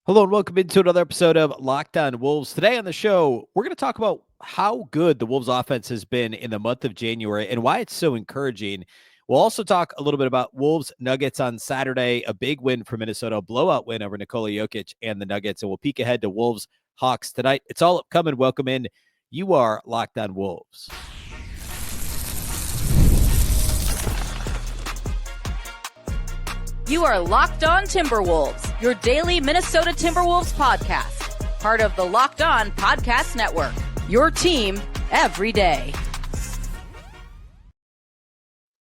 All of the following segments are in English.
Hello and welcome into another episode of Locked On Wolves. Today on the show, we're going to talk about how good the Wolves offense has been in the month of January and why it's so encouraging. We'll also talk a little bit about Wolves Nuggets on Saturday, a big win for Minnesota, a blowout win over Nikola Jokic and the Nuggets, and we'll peek ahead to Wolves Hawks tonight. It's all upcoming. Welcome in. You are Locked On Wolves. You are Locked On Timberwolves, your daily Minnesota Timberwolves podcast. Part of the Locked On Podcast Network, your team every day.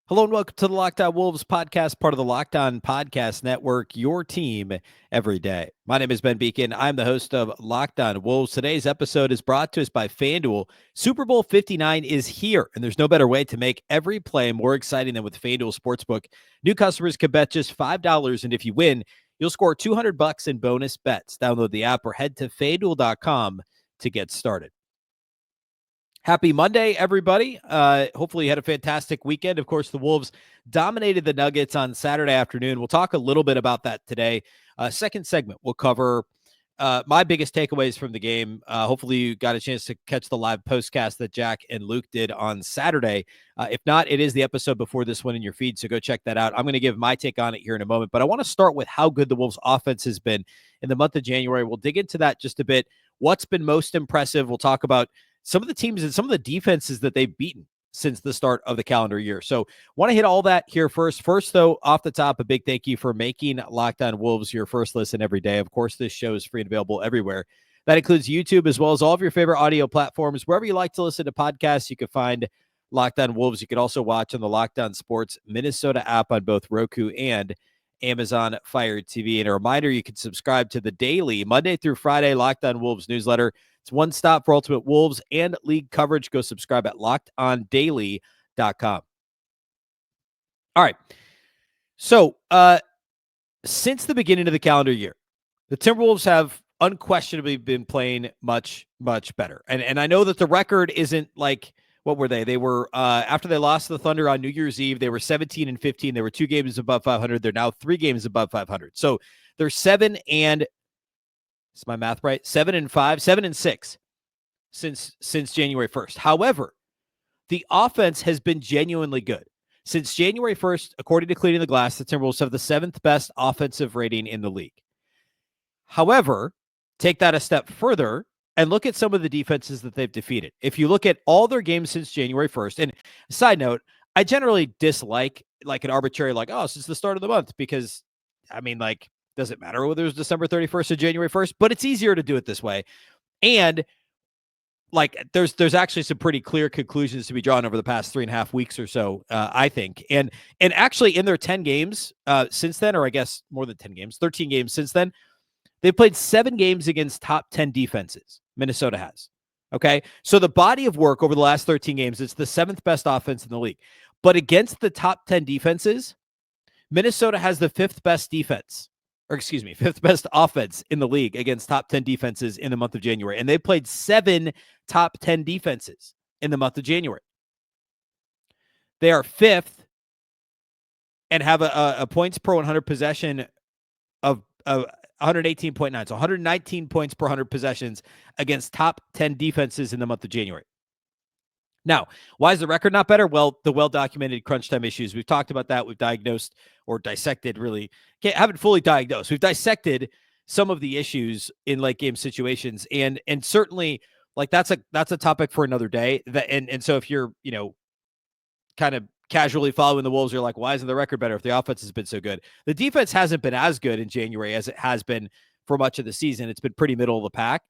Hello and welcome to the Locked On Wolves podcast, part of the Locked On Podcast Network, your team every day. My name is Ben Beecken. I'm the host of Locked On Wolves. Today's episode is brought to us by FanDuel. Super Bowl 59 is here, and there's no better way to make every play more exciting than with FanDuel Sportsbook. New customers can bet just $5, and if you win, you'll score $200 in bonus bets. Download the app or head to FanDuel.com to get started. Happy Monday, everybody. Hopefully you had a fantastic weekend. Of course, the Wolves dominated the Nuggets on Saturday afternoon. We'll talk a little bit about that today. Second segment, we'll cover my biggest takeaways from the game. Hopefully you got a chance to catch the live postcast that Jack and Luke did on Saturday. If not, it is the episode before this one in your feed, so go check that out. I'm going to give my take on it here in a moment, but I want to start with how good the Wolves offense has been in the month of January. We'll dig into that just a bit. What's been most impressive? We'll talk about some of the teams and some of the defenses that they've beaten since the start of the calendar year. So want to hit all that here first. First, though, off the top, a big thank you for making Locked On Wolves your first listen every day. Of course, this show is free and available everywhere. That includes YouTube as well as all of your favorite audio platforms. Wherever you like to listen to podcasts, you can find Locked On Wolves. You can also watch on the Locked On Sports Minnesota app on both Roku and Amazon Fire TV. And a reminder, you can subscribe to the daily Monday through Friday Locked On Wolves newsletter. It's one stop for Ultimate Wolves and league coverage. Go subscribe at lockedondaily.com. All right. So since the beginning of the calendar year, the Timberwolves have unquestionably been playing much, much better. And I know that the record isn't like, what were they? They were, after they lost to the Thunder on New Year's Eve, they were 17-15. They were 2 games above 500. They're now 3 games above 500. So they're 7 and is my math right? 7-5, 7-6 since January 1st. However, the offense has been genuinely good. Since January 1st, according to Cleaning the Glass, the Timberwolves have the 7th best offensive rating in the league. However, take that a step further and look at some of the defenses that they've defeated. If you look at all their games since January 1st, and side note, I generally dislike like an arbitrary, like, oh, since the start of the month, because I mean, like, does it matter whether it was December 31st or January 1st? But it's easier to do it this way. And like, there's actually some pretty clear conclusions to be drawn over the past 3.5 weeks or so, I think. And actually in their 10 games since then, or I guess more than 10 games, 13 games since then, they've played 7 games against top 10 defenses. Minnesota has. Okay. So the body of work over the last 13 games, it's the 7th best offense in the league. But against the top 10 defenses, Minnesota has the 5th best defense. Or excuse me, 5th best offense in the league against top 10 defenses in the month of January. And they played 7 top 10 defenses in the month of January. They are 5th and have a points per 100 possession of 118.9. So 119 points per 100 possessions against top 10 defenses in the month of January. Now, why is the record not better? Well, the well-documented crunch time issues. We've talked about that. We've diagnosed or dissected, really. Haven't fully diagnosed. We've dissected some of the issues in late game situations. And certainly, like, that's a topic for another day. And so if you're, kind of casually following the Wolves, you're like, why isn't the record better if the offense has been so good? The defense hasn't been as good in January as it has been for much of the season. It's been pretty middle of the pack.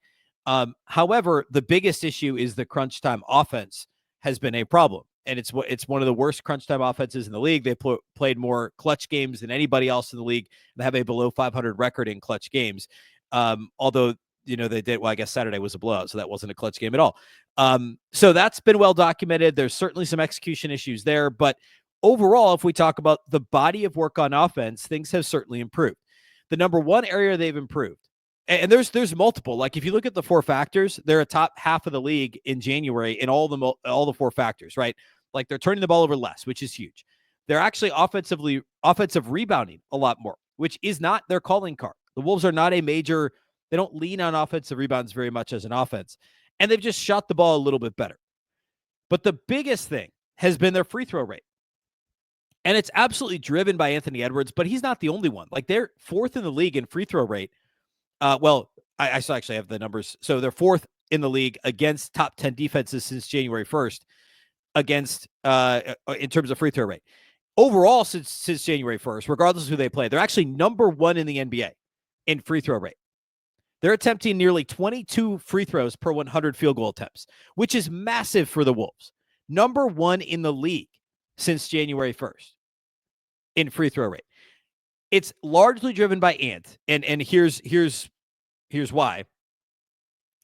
However, the biggest issue is the crunch time offense has been a problem. And it's one of the worst crunch time offenses in the league. They played more clutch games than anybody else in the league. They have a below 500 record in clutch games. Although, they did, well, I guess Saturday was a blowout, so that wasn't a clutch game at all. So that's been well documented. There's certainly some execution issues there, but overall, if we talk about the body of work on offense, things have certainly improved. The number one area they've improved, and there's multiple. Like, if you look at the 4 factors, they're a top half of the league in January in all the 4 factors, right? Like, they're turning the ball over less, which is huge. They're actually offensive rebounding a lot more, which is not their calling card. The Wolves are not a major They don't lean on offensive rebounds very much as an offense. And they've just shot the ball a little bit better. But the biggest thing has been their free throw rate. And it's absolutely driven by Anthony Edwards, but he's not the only one. Like, they're fourth in the league in free throw rate. I still actually have the numbers. So they're fourth in the league against top 10 defenses since January 1st against in terms of free throw rate. Overall, since January 1st, regardless of who they play, they're actually number one in the NBA in free throw rate. They're attempting nearly 22 free throws per 100 field goal attempts, which is massive for the Wolves. Number one in the league since January 1st in free throw rate. It's largely driven by Ant, and here's why.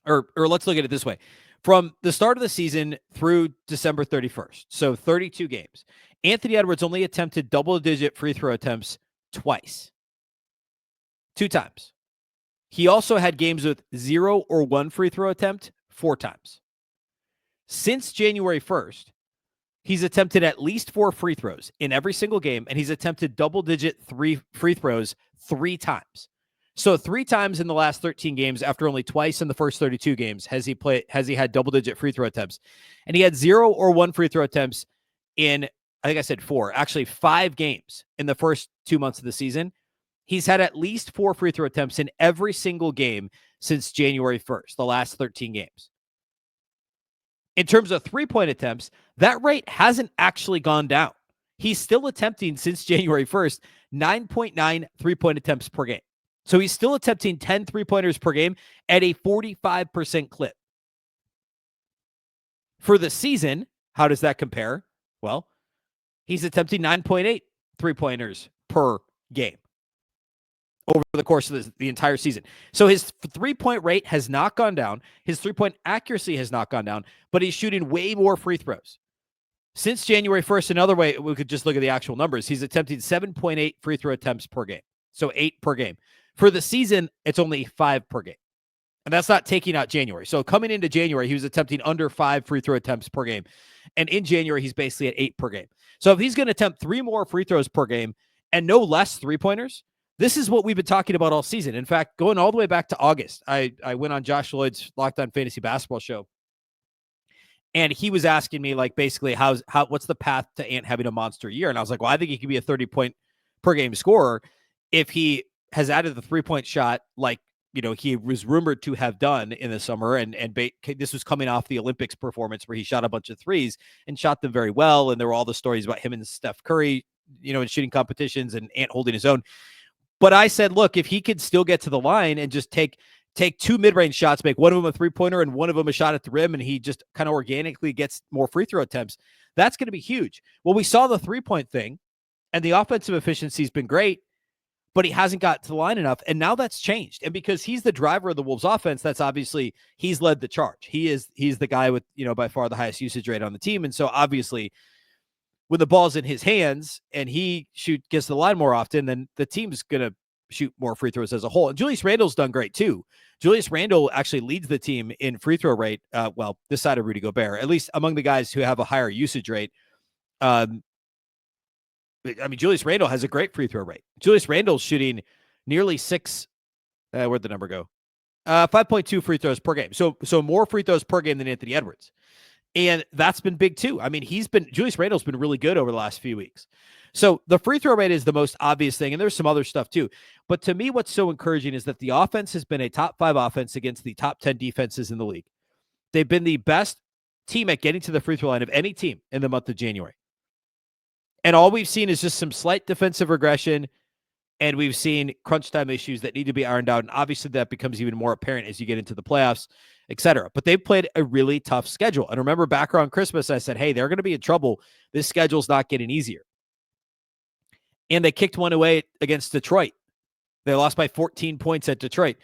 Or let's look at it this way. From the start of the season through December 31st, so 32 games, Anthony Edwards only attempted double-digit free throw attempts twice. 2 times. He also had games with 0 or 1 free throw attempt 4 times. Since January 1st, he's attempted at least 4 free throws in every single game, and he's attempted double-digit 3 free throws 3 times. So 3 times in the last 13 games, after only twice in the first 32 games, has he had double-digit free throw attempts. And he had 0 or 1 free throw attempts in, I think I said 4, actually 5 games in the first 2 months of the season. He's had at least 4 free throw attempts in every single game since January 1st, the last 13 games. In terms of three-point attempts, that rate hasn't actually gone down. He's still attempting, since January 1st, 9.9 three-point attempts per game. So he's still attempting 10 three-pointers per game at a 45% clip. For the season, how does that compare? Well, he's attempting 9.8 three-pointers per game over the course of the entire season. So his three-point rate has not gone down. His three-point accuracy has not gone down, but he's shooting way more free throws. Since January 1st, another way, we could just look at the actual numbers. He's attempting 7.8 free throw attempts per game. So 8 per game. For the season, it's only 5 per game. And that's not taking out January. So coming into January, he was attempting under 5 free throw attempts per game. And in January, he's basically at 8 per game. So if he's going to attempt 3 more free throws per game and no less three-pointers, this is what we've been talking about all season. In fact, going all the way back to August, I went on Josh Lloyd's Locked On Fantasy Basketball show, and he was asking me, like, basically, what's the path to Ant having a monster year? And I was like, well, I think he could be a 30-point per game scorer if he has added the three-point shot, like, he was rumored to have done in the summer. And this was coming off the Olympics performance where he shot a bunch of threes and shot them very well. And there were all the stories about him and Steph Curry, in shooting competitions, and Ant holding his own. But I said, look, if he could still get to the line and just take 2 mid-range shots, make one of them a three-pointer and one of them a shot at the rim, and he just kind of organically gets more free throw attempts, that's going to be huge. Well, we saw the three-point thing, and the offensive efficiency has been great, but he hasn't got to the line enough, and now that's changed. And because he's the driver of the Wolves offense, that's obviously, he's led the charge. He's the guy with, by far the highest usage rate on the team, and so obviously, when the ball's in his hands and he gets to the line more often, then the team's going to shoot more free throws as a whole. And Julius Randle's done great too. Julius Randle actually leads the team in free throw rate. This side of Rudy Gobert, at least among the guys who have a higher usage rate. Julius Randle has a great free throw rate. Julius Randle's shooting nearly 6. Where'd the number go? 5.2 free throws per game. So more free throws per game than Anthony Edwards. And that's been big too. Julius Randle's been really good over the last few weeks. So the free throw rate is the most obvious thing. And there's some other stuff too. But to me, what's so encouraging is that the offense has been a top 5 offense against the top 10 defenses in the league. They've been the best team at getting to the free throw line of any team in the month of January. And all we've seen is just some slight defensive regression. And we've seen crunch time issues that need to be ironed out. And obviously that becomes even more apparent as you get into the playoffs, etc. But they've played a really tough schedule. And remember, back around Christmas, I said, hey, they're going to be in trouble. This schedule's not getting easier. And they kicked one away against Detroit. They lost by 14 points at Detroit.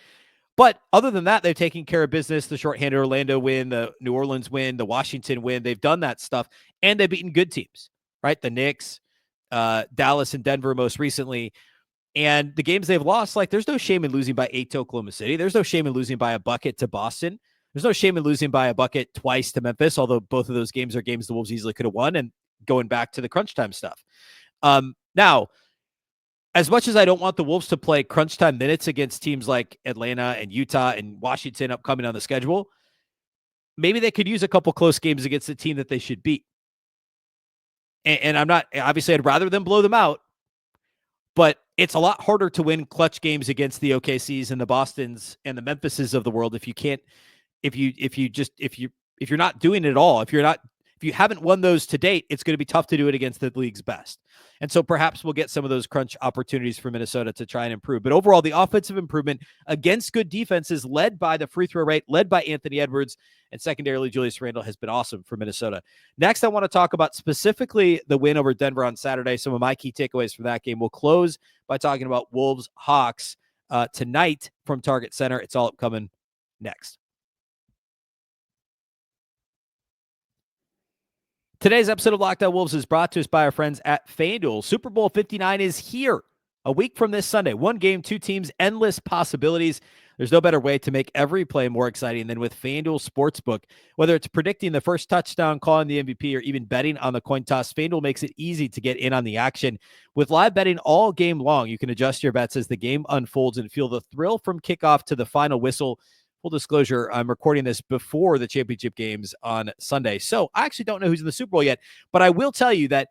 But other than that, they've taken care of business. The shorthanded Orlando win, the New Orleans win, the Washington win. They've done that stuff. And they've beaten good teams, right? The Knicks, Dallas, and Denver most recently. And the games they've lost, like, there's no shame in losing by 8 to Oklahoma City. There's no shame in losing by a bucket to Boston. There's no shame in losing by a bucket twice to Memphis, although both of those games are games the Wolves easily could have won, and going back to the crunch time stuff. Now, as much as I don't want the Wolves to play crunch time minutes against teams like Atlanta and Utah and Washington upcoming on the schedule, maybe they could use a couple close games against the team that they should beat. And I'm not, obviously, I'd rather them blow them out, but it's a lot harder to win clutch games against the OKCs and the Bostons and the Memphises of the world if you can't, if you're not doing it at all, if you haven't won those to date, it's going to be tough to do it against the league's best. And so perhaps we'll get some of those crunch opportunities for Minnesota to try and improve. But overall, the offensive improvement against good defenses led by the free throw rate, led by Anthony Edwards, and secondarily, Julius Randle has been awesome for Minnesota. Next, I want to talk about specifically the win over Denver on Saturday. Some of my key takeaways from that game. We'll close by talking about Wolves-Hawks tonight from Target Center. It's all upcoming next. Today's episode of Locked On Wolves is brought to us by our friends at FanDuel. Super Bowl 59 is here a week from this Sunday. One game, two teams, endless possibilities. There's no better way to make every play more exciting than with FanDuel Sportsbook. Whether it's predicting the first touchdown, calling the MVP, or even betting on the coin toss, FanDuel makes it easy to get in on the action. With live betting all game long, you can adjust your bets as the game unfolds and feel the thrill from kickoff to the final whistle. Full disclosure, I'm recording this before the championship games on Sunday. So I actually don't know who's in the Super Bowl yet, but I will tell you that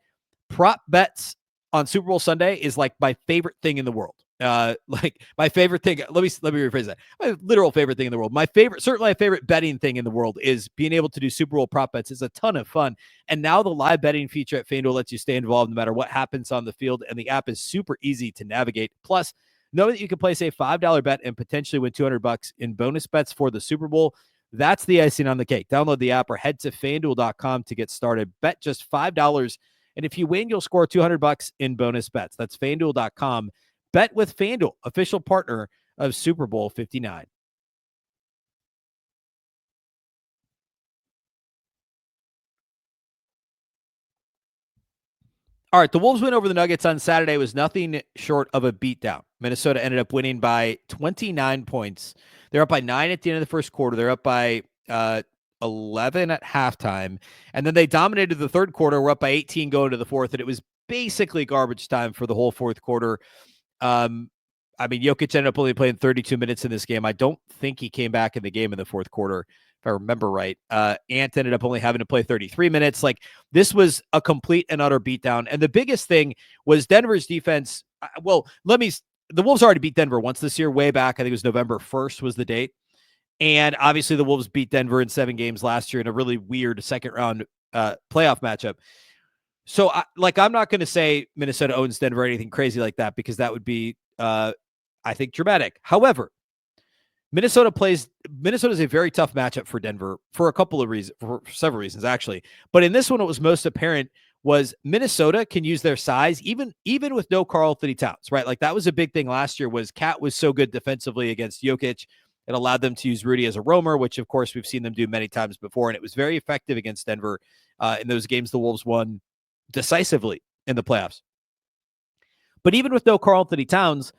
prop bets on Super Bowl Sunday is like my favorite thing in the world. Like my favorite thing. Let me rephrase that. My literal favorite thing in the world. Certainly my favorite betting thing in the world is being able to do Super Bowl prop bets. It's a ton of fun. And now the live betting feature at FanDuel lets you stay involved no matter what happens on the field. And the app is super easy to navigate. Plus, know that you can place a $5 bet and potentially win $200 in bonus bets for the Super Bowl. That's the icing on the cake. Download the app or head to FanDuel.com to get started. Bet just $5, and if you win, you'll score $200 in bonus bets. That's FanDuel.com. Bet with FanDuel, official partner of Super Bowl 59. All right, the Wolves win over the Nuggets on Saturday was nothing short of a beatdown. Minnesota ended up winning by 29 points. They're up by 9 at the end of the first quarter. They're up by 11 at halftime. And then they dominated the third quarter. We're up by 18 going to the fourth, and it was basically garbage time for the whole fourth quarter. Jokic ended up only playing 32 minutes in this game. I don't think he came back in the game in the fourth quarter, if I remember right. Ant ended up only having to play 33 minutes. Like, this was a complete and utter beatdown. And the biggest thing was Denver's defense. The Wolves already beat Denver once this year, way back. I think it was November 1st was the date. And obviously the Wolves beat Denver in 7 games last year in a really weird second round playoff matchup. So I'm not going to say Minnesota owns Denver or anything crazy like that, because that would be, I think, dramatic. However, Minnesota is a very tough matchup for Denver for several reasons, actually. But in this one, what was most apparent was Minnesota can use their size, even with no Karl-Anthony Towns, right? Like, that was a big thing last year, was Cat was so good defensively against Jokic. It allowed them to use Rudy as a roamer, which, of course, we've seen them do many times before. And it was very effective against Denver in those games the Wolves won decisively in the playoffs. But even with no Karl-Anthony Towns,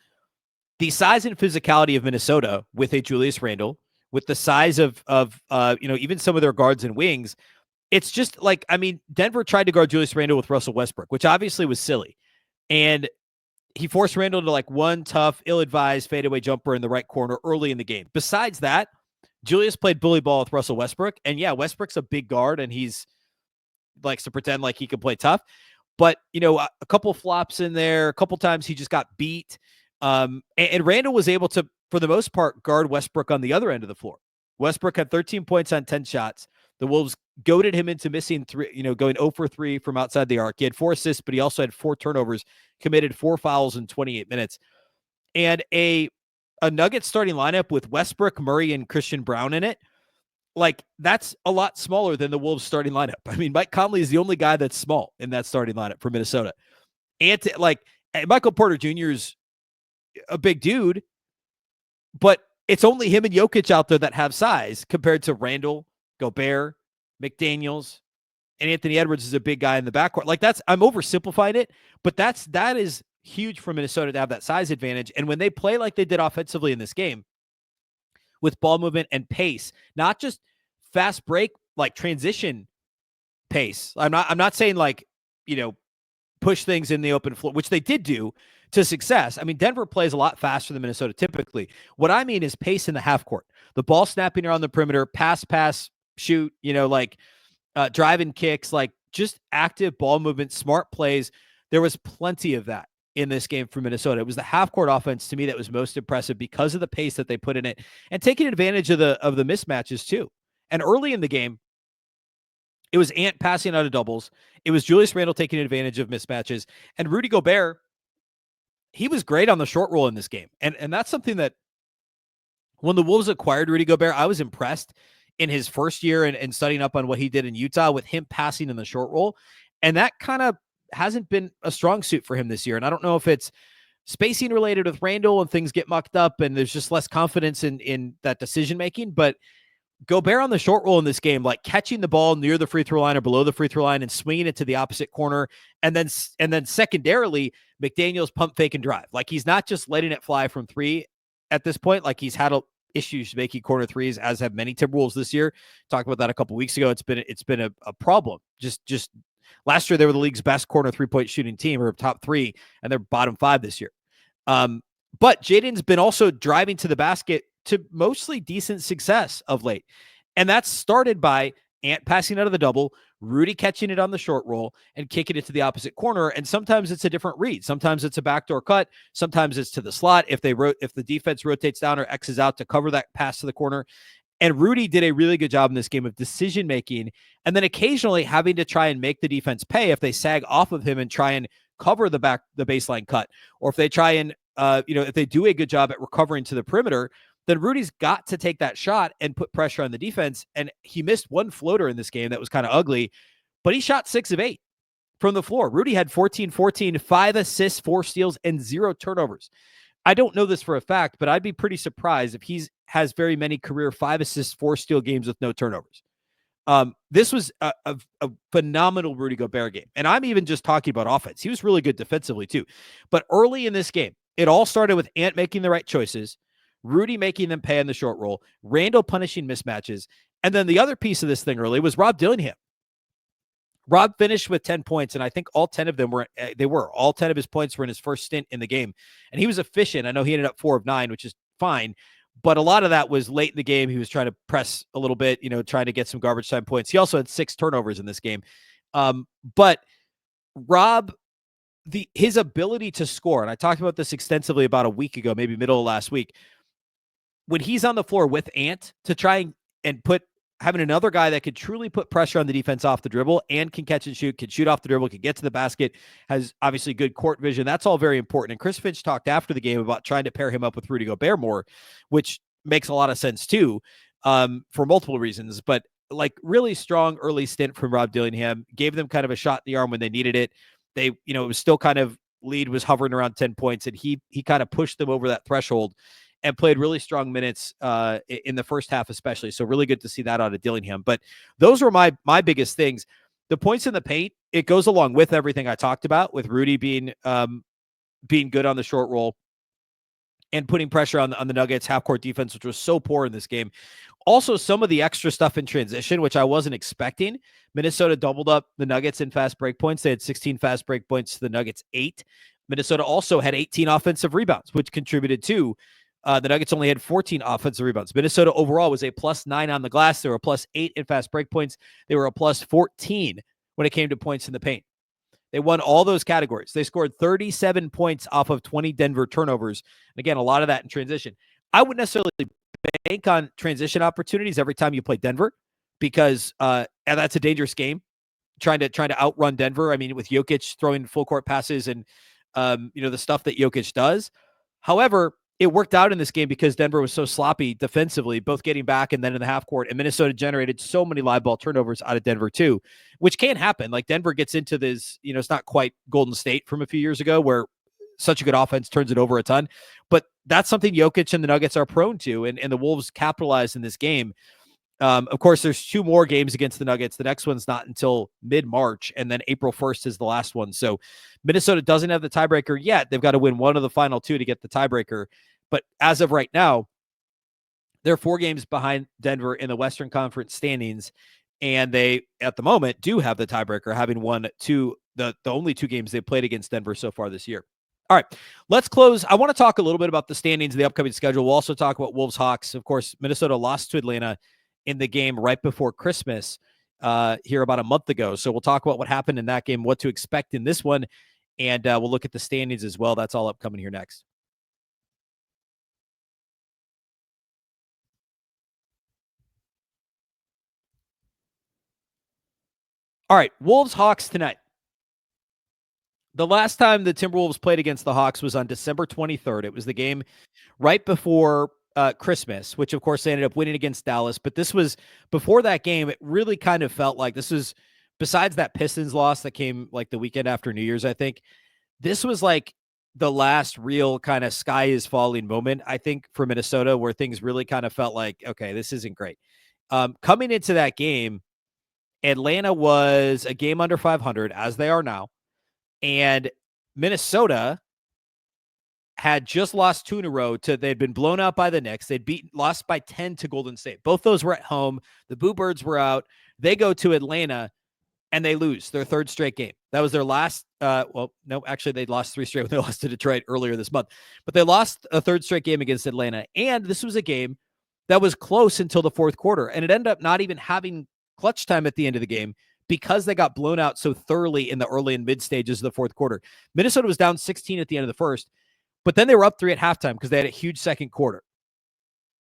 the size and physicality of Minnesota with a Julius Randle, with the size of even some of their guards and wings, it's just like, Denver tried to guard Julius Randle with Russell Westbrook, which obviously was silly. And he forced Randle to one tough, ill-advised fadeaway jumper in the right corner early in the game. Besides that, Julius played bully ball with Russell Westbrook. And yeah, Westbrook's a big guard and he's likes to pretend like he can play tough. But, a couple flops in there, a couple times he just got beat. And Randle was able to, for the most part, guard Westbrook on the other end of the floor. Westbrook had 13 points on 10 shots. The Wolves goaded him into missing 3, going 0 for 3 from outside the arc. He had 4 assists, but he also had 4 turnovers, committed 4 fouls in 28 minutes. And a Nuggets starting lineup with Westbrook, Murray, and Christian Brown in it, that's a lot smaller than the Wolves starting lineup. Mike Conley is the only guy that's small in that starting lineup for Minnesota. And Michael Porter Jr. is a big dude, but it's only him and Jokic out there that have size compared to Randle, Gobert, McDaniels, and Anthony Edwards is a big guy in the backcourt. I'm oversimplifying it, but that is huge for Minnesota to have that size advantage. And when they play like they did offensively in this game, with ball movement and pace, not just fast break, transition pace. I'm not saying push things in the open floor, which they did do. to success. I mean, Denver plays a lot faster than Minnesota typically. What I mean is pace in the half court, the ball snapping around the perimeter, pass, shoot, driving kicks, like just active ball movement, smart plays. There was plenty of that in this game for Minnesota. It was the half court offense to me that was most impressive because of the pace that they put in it and taking advantage of the mismatches too. And early in the game, it was Ant passing out of doubles. It was Julius Randle taking advantage of mismatches. And Rudy Gobert, he was great on the short roll in this game. And that's something that when the Wolves acquired Rudy Gobert, I was impressed in his first year and studying up on what he did in Utah with him passing in the short roll. And that kind of hasn't been a strong suit for him this year. And I don't know if it's spacing related with Randle and things get mucked up and there's just less confidence in that decision-making, but Gobert on the short roll in this game, like catching the ball near the free throw line or below the free throw line and swinging it to the opposite corner. And then secondarily, McDaniel's pump, fake, and drive. Like he's not just letting it fly from three at this point. Like he's had issues making corner threes, as have many Timberwolves this year. Talked about that a couple weeks ago. It's been a problem. Just last year, they were the league's best corner 3-point shooting team, or top 3, and they're bottom 5 this year. But Jaden's been also driving to the basket to mostly decent success of late. And that's started by Ant passing out of the double, Rudy catching it on the short roll and kicking it to the opposite corner. And sometimes it's a different read. Sometimes it's a backdoor cut. Sometimes it's to the slot if the defense rotates down or X's out to cover that pass to the corner. And Rudy did a really good job in this game of decision-making, and then occasionally having to try and make the defense pay if they sag off of him and try and cover the baseline cut, or if they try and, if they do a good job at recovering to the perimeter, then Rudy's got to take that shot and put pressure on the defense. And he missed one floater in this game that was kind of ugly, but he shot 6 of 8 from the floor. Rudy had 14-14, 5 assists, 4 steals, and 0 turnovers. I don't know this for a fact, but I'd be pretty surprised if he has very many career 5 assists, 4 steal games with no turnovers. This was a phenomenal Rudy Gobert game. And I'm even just talking about offense. He was really good defensively too. But early in this game, it all started with Ant making the right choices, Rudy making them pay on the short roll, Randle punishing mismatches. And then the other piece of this thing early was Rob Dillingham. Rob finished with 10 points, and I think all 10 of them all 10 of his points were in his first stint in the game. And he was efficient. I know he ended up 4 of 9, which is fine. But a lot of that was late in the game. He was trying to press a little bit, trying to get some garbage time points. He also had 6 turnovers in this game. But Rob, his ability to score, and I talked about this extensively about a week ago, maybe middle of last week, when he's on the floor with Ant to try and having another guy that could truly put pressure on the defense off the dribble and can catch and shoot, can shoot off the dribble, can get to the basket, has obviously good court vision. That's all very important. And Chris Finch talked after the game about trying to pair him up with Rudy Gobert more, which makes a lot of sense too, for multiple reasons. But like really strong early stint from Rob Dillingham, gave them kind of a shot in the arm when they needed it. They, it was still kind of lead was hovering around 10 points, and he kind of pushed them over that threshold and played really strong minutes in the first half, especially. So really good to see that out of Dillingham. But those were my biggest things. The points in the paint, it goes along with everything I talked about, with Rudy being good on the short roll and putting pressure on the Nuggets half-court defense, which was so poor in this game. Also, some of the extra stuff in transition, which I wasn't expecting. Minnesota doubled up the Nuggets in fast break points. They had 16 fast break points to the Nuggets 8. Minnesota also had 18 offensive rebounds, which contributed to the Nuggets only had 14 offensive rebounds. Minnesota overall was a +9 on the glass. They were a +8 in fast break points. They were a +14 when it came to points in the paint. They won all those categories. They scored 37 points off of 20 Denver turnovers. And again, a lot of that in transition. I wouldn't necessarily bank on transition opportunities every time you play Denver, because and that's a dangerous game, trying to outrun Denver. I mean, with Jokic throwing full court passes and the stuff that Jokic does. However, it worked out in this game because Denver was so sloppy defensively, both getting back and then in the half court. And Minnesota generated so many live ball turnovers out of Denver too, which can happen. Like Denver gets into this, it's not quite Golden State from a few years ago where such a good offense turns it over a ton. But that's something Jokic and the Nuggets are prone to. And the Wolves capitalized in this game. Of course, there's 2 more games against the Nuggets. The next one's not until mid-March, and then April 1st is the last one. So Minnesota doesn't have the tiebreaker yet. They've got to win one of the final 2 to get the tiebreaker. But as of right now, they're 4 games behind Denver in the Western Conference standings, and they, at the moment, do have the tiebreaker, having won the only 2 games they've played against Denver so far this year. All right, let's close. I want to talk a little bit about the standings of the upcoming schedule. We'll also talk about Wolves Hawks. Of course, Minnesota lost to Atlanta in the game right before Christmas here about a month ago. So we'll talk about what happened in that game, what to expect in this one, and we'll look at the standings as well. That's all upcoming here next. All right, Wolves Hawks tonight. The last time the Timberwolves played against the Hawks was on December 23rd. It was the game right before Christmas, which of course they ended up winning against Dallas. But this was before that game. It really kind of felt like this was, besides that Pistons loss that came like the weekend after New Year's, I think this was like the last real kind of sky is falling moment, I think, for Minnesota, where things really kind of felt like, okay, this isn't great. Coming into that game, Atlanta was a game under 500, as they are now. And Minnesota had just lost 2 in a row they'd been blown out by the Knicks. They'd lost by 10 to Golden State. Both those were at home. The Boo Birds were out. They go to Atlanta and they lose their 3rd straight game. That was their last. Actually, they lost 3 straight when they lost to Detroit earlier this month. But they lost a 3rd straight game against Atlanta. And this was a game that was close until the 4th quarter. And it ended up not even having clutch time at the end of the game because they got blown out so thoroughly in the early and mid stages of the 4th quarter. Minnesota was down 16 at the end of the first, but then they were up 3 at halftime because they had a huge second quarter.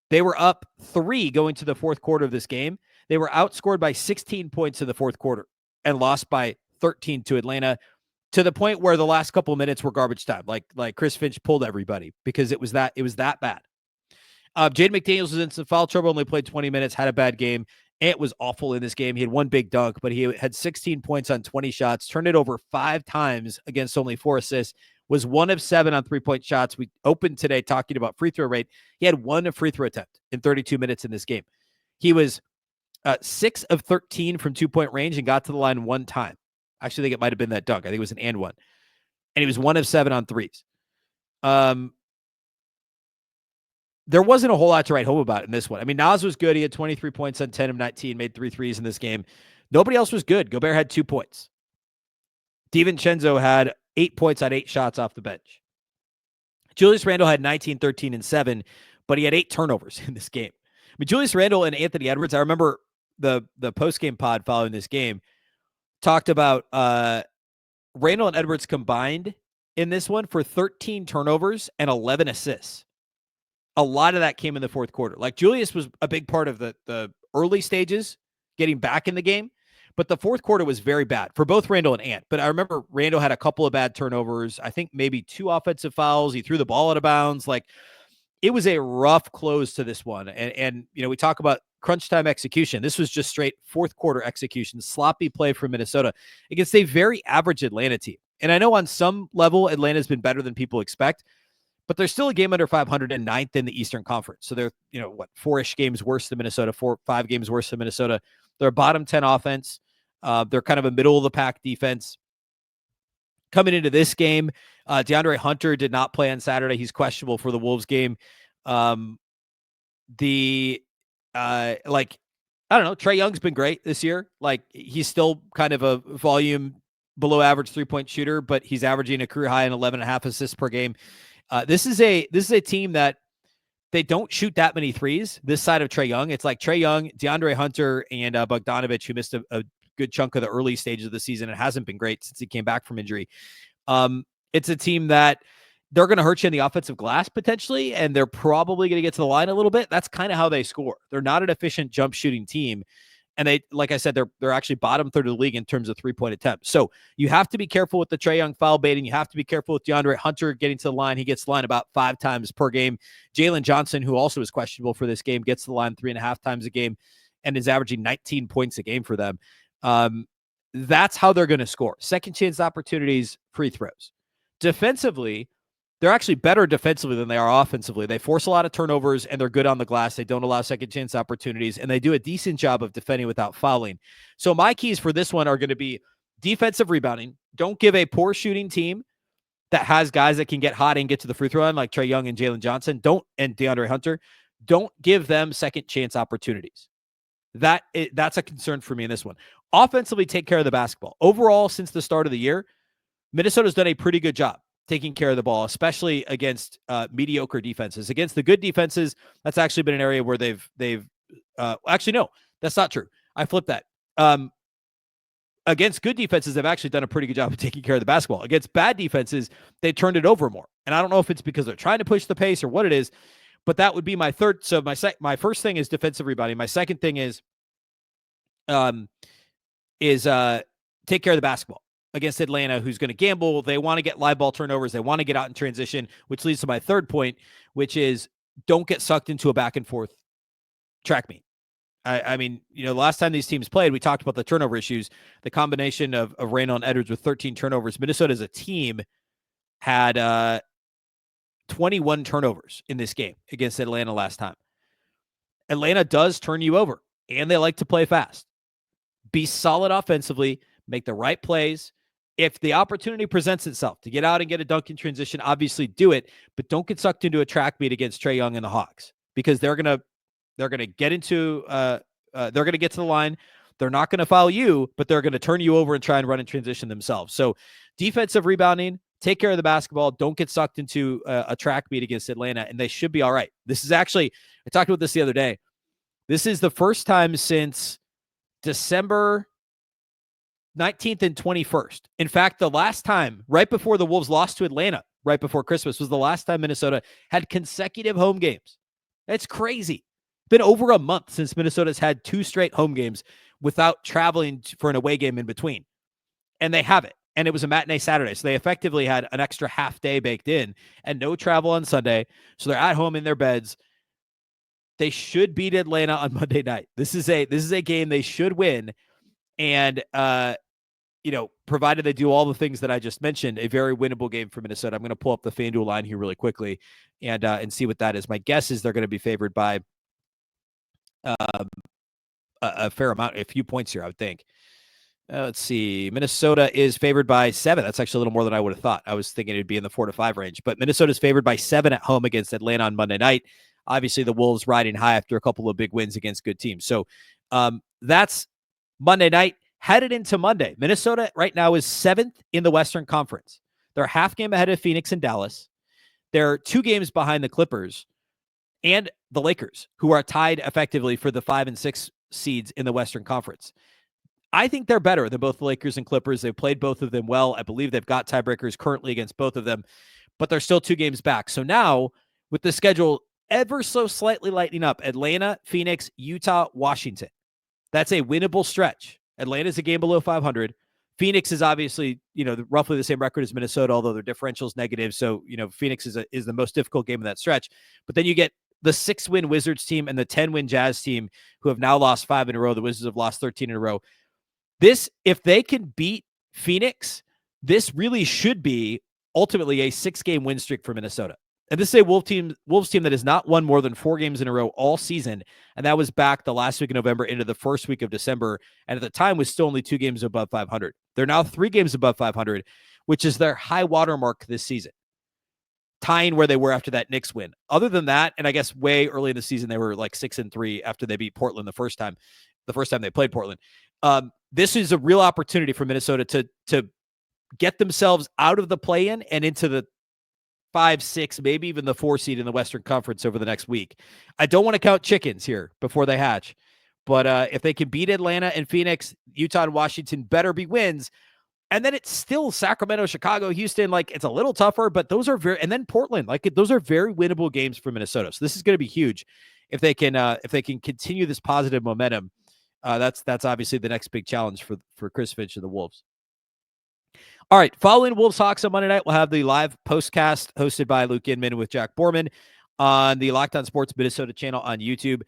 They were up 3 going to the 4th quarter of this game. They were outscored by 16 points in the 4th quarter and lost by 13 to Atlanta, to the point where the last couple of minutes were garbage time. Like Chris Finch pulled everybody because it was that bad. Jaden McDaniels was in some foul trouble, only played 20 minutes, had a bad game. Ant was awful in this game. He had 1 big dunk, but he had 16 points on 20 shots, turned it over 5 times against only 4 assists, was 1 of 7 on 3-point shots. We opened today talking about free throw rate. He had 1 free throw attempt in 32 minutes in this game. He was 6 of 13 from 2-point range and got to the line 1 time. Actually, I think it might have been that dunk. I think it was an and one. And he was 1 of 7 on threes. There wasn't a whole lot to write home about in this one. I mean, Nas was good. He had 23 points on 10 of 19, made 3 threes in this game. Nobody else was good. Gobert had 2 points. DiVincenzo had 8 points on 8 shots off the bench. Julius Randle had 19, 13, and 7, but he had 8 turnovers in this game. I mean, Julius Randle and Anthony Edwards, I remember the post-game pod following this game, talked about Randle and Edwards combined in this one for 13 turnovers and 11 assists. A lot of that came in the 4th quarter. Like, Julius was a big part of the early stages, getting back in the game, but the 4th quarter was very bad for both Randle and Ant. But I remember Randle had a couple of bad turnovers. I think maybe 2 offensive fouls. He threw the ball out of bounds. Like, it was a rough close to this one. And you know, we talk about crunch time execution. This was just straight 4th quarter execution, sloppy play from Minnesota against a very average Atlanta team. And I know on some level, Atlanta's been better than people expect, but they're still a game under 500 and 9th in the Eastern Conference. So they're, 4-ish games worse than Minnesota, 4-5 games worse than Minnesota. They're a bottom 10 offense. They're kind of a middle of the pack defense. Coming into this game, DeAndre Hunter did not play on Saturday. He's questionable for the Wolves game. I don't know. Trae Young's been great this year. Like, he's still kind of a volume below average 3-point shooter, but he's averaging a career high in 11.5 assists per game. This is a team that they don't shoot that many threes this side of Trae Young. It's like Trae Young, DeAndre Hunter, and Bogdanovich, who missed a good chunk of the early stages of the season. It hasn't been great since he came back from injury. It's a team that they're going to hurt you in the offensive glass potentially, and they're probably going to get to the line a little bit. That's kind of how they score. They're not an efficient jump shooting team. And they, like I said, they're actually bottom third of the league in terms of 3-point attempts. So you have to be careful with the Trae Young foul baiting. You have to be careful with DeAndre Hunter getting to the line. He gets to the line about 5 times per game. Jalen Johnson, who also is questionable for this game, gets to the line 3.5 times a game and is averaging 19 points a game for them. That's how they're going to score. Second chance opportunities, free throws. Defensively, they're actually better defensively than they are offensively. They force a lot of turnovers, and they're good on the glass. They don't allow second chance opportunities, and they do a decent job of defending without fouling. So my keys for this one are going to be defensive rebounding. Don't give a poor shooting team that has guys that can get hot and get to the free throw line like Trae Young and Jalen Johnson, and DeAndre Hunter. Don't give them second chance opportunities. That's a concern for me in this one. Offensively, take care of the basketball. Overall, since the start of the year, Minnesota's done a pretty good job taking care of the ball, especially against mediocre defenses. Against the good defenses, that's actually been an area where they've actually, no, that's not true. I flipped that. Against good defenses, they've actually done a pretty good job of taking care of the basketball. Against bad defenses, they turned it over more. And I don't know if it's because they're trying to push the pace or what it is, but that would be my third. So my first thing is defensive rebounding. My second thing is take care of the basketball against Atlanta, who's going to gamble. They want to get live ball turnovers. They want to get out in transition, which leads to my third point, which is don't get sucked into a back and forth track meet. I mean, the last time these teams played, we talked about the turnover issues. The combination of Randle and Edwards with 13 turnovers. Minnesota as a team had 21 turnovers in this game against Atlanta last time. Atlanta does turn you over, and they like to play fast. Be solid offensively, make the right plays. If the opportunity presents itself to get out and get a dunk in transition, obviously do it, but don't get sucked into a track meet against Trae Young and the Hawks, because they're going to get into they're going to get to the line. They're not going to foul you, but they're going to turn you over and try and run in transition themselves. So defensive rebounding, take care of the basketball. Don't get sucked into a track meet against Atlanta, and they should be all right. This is actually, I talked about this the other day. This is the first time since December 19th and 21st. In fact, the last time, right before the Wolves lost to Atlanta, right before Christmas, was the last time Minnesota had consecutive home games. That's crazy. Been over a month since Minnesota's had 2 straight home games without traveling for an away game in between. And they have it. And it was a matinee Saturday. So they effectively had an extra half day baked in and no travel on Sunday. So they're at home in their beds. They should beat Atlanta on Monday night. This is a game they should win. And, provided they do all the things that I just mentioned, a very winnable game for Minnesota. I'm going to pull up the FanDuel line here really quickly and see what that is. My guess is they're going to be favored by a fair amount, a few points here, I would think. Let's see. Minnesota is favored by 7. That's actually a little more than I would have thought. I was thinking it'd be in the 4 to 5 range, but Minnesota's favored by 7 at home against Atlanta on Monday night. Obviously, the Wolves riding high after a couple of big wins against good teams. So that's Monday night. Headed into Monday, Minnesota right now is 7th in the Western Conference. They're a half game ahead of Phoenix and Dallas. They're 2 games behind the Clippers and the Lakers, who are tied effectively for the 5 and 6 seeds in the Western Conference. I think they're better than both the Lakers and Clippers. They've played both of them well. I believe they've got tiebreakers currently against both of them, but they're still 2 games back. So now, with the schedule ever so slightly lightening up, Atlanta, Phoenix, Utah, Washington. That's a winnable stretch. Atlanta's a game below 500. Phoenix is obviously, roughly the same record as Minnesota, although their differential is negative. So, Phoenix is the most difficult game of that stretch. But then you get the 6-win Wizards team and the 10-win Jazz team, who have now lost 5 in a row. The Wizards have lost 13 in a row. This, if they can beat Phoenix, this really should be ultimately a 6-game win streak for Minnesota. And this is a Wolves team that has not won more than 4 games in a row all season. And that was back the last week of November into the first week of December. And at the time was still only 2 games above 500. They're now 3 games above 500, which is their high water mark this season, tying where they were after that Knicks win. Other than that, and I guess way early in the season, they were like 6-3 after they beat Portland the first time they played Portland. This is a real opportunity for Minnesota to get themselves out of the play-in and into the 5, 6, maybe even the 4 seed in the Western Conference over the next week. I don't want to count chickens here before they hatch, but if they can beat Atlanta and Phoenix, Utah and Washington better be wins. And then it's still Sacramento, Chicago, Houston. Like, it's a little tougher, but those are and then Portland, those are very winnable games for Minnesota. So this is going to be huge if they can continue this positive momentum. That's obviously the next big challenge for Chris Finch and the Wolves. All right, following Wolves Hawks on Monday night, we'll have the live postcast hosted by Luke Inman with Jack Borman on the Locked On Sports Minnesota channel on YouTube.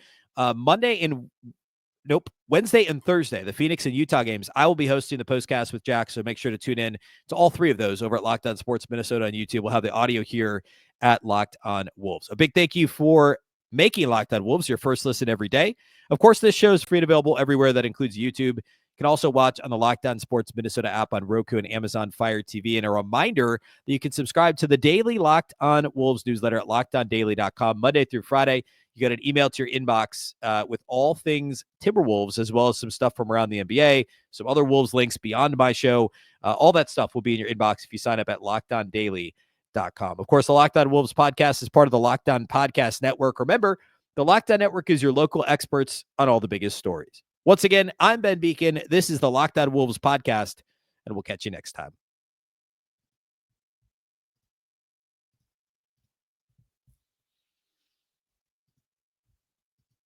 Wednesday and Thursday, the Phoenix and Utah games, I will be hosting the postcast with Jack, so make sure to tune in to all 3 of those over at Locked On Sports Minnesota on YouTube. We'll have the audio here at Locked On Wolves. A big thank you for making Locked On Wolves your first listen every day. Of course, this show is free and available everywhere. That includes YouTube. You can also watch on the Locked On Sports Minnesota app on Roku and Amazon Fire TV. And a reminder that you can subscribe to the daily Locked On Wolves newsletter at LockedOnDaily.com Monday through Friday. You get an email to your inbox with all things Timberwolves, as well as some stuff from around the NBA, some other Wolves links beyond my show. All that stuff will be in your inbox if you sign up at LockedOnDaily.com. Of course, the Locked On Wolves podcast is part of the Locked On Podcast Network. Remember, the Locked On Network is your local experts on all the biggest stories. Once again, I'm Ben Beecken. This is the Locked On Wolves podcast, and we'll catch you next time.